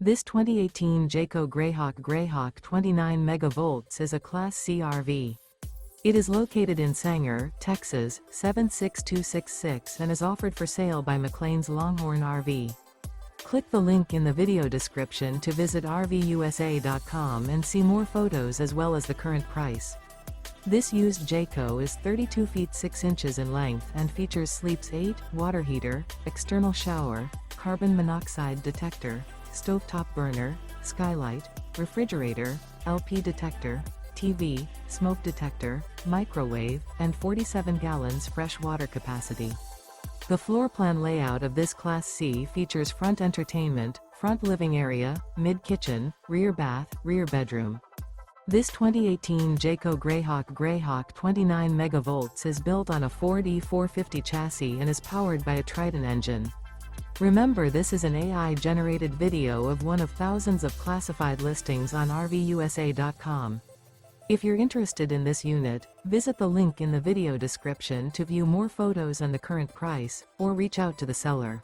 This 2018 Jayco Greyhawk GREYHAWK 29 megavolts is a Class C RV. It is located in Sanger, Texas, 76266 and is offered for sale by McClain's Longhorn RV. Click the link in the video description to visit RVUSA.com and see more photos as well as the current price. This used Jayco is 32 feet 6 inches in length and features sleeps 8, water heater, external shower, carbon monoxide detector, stovetop burner, skylight, refrigerator, LP detector, TV, smoke detector, microwave, and 47 gallons fresh water capacity. The floor plan layout of this Class C features front entertainment, front living area, mid-kitchen, rear bath, rear bedroom. This 2018 Jayco Greyhawk 29 megavolts is built on a Ford E450 chassis and is powered by a Triton engine. Remember, this is an AI-generated video of one of thousands of classified listings on RVUSA.com. If you're interested in this unit, visit the link in the video description to view more photos and the current price, or reach out to the seller.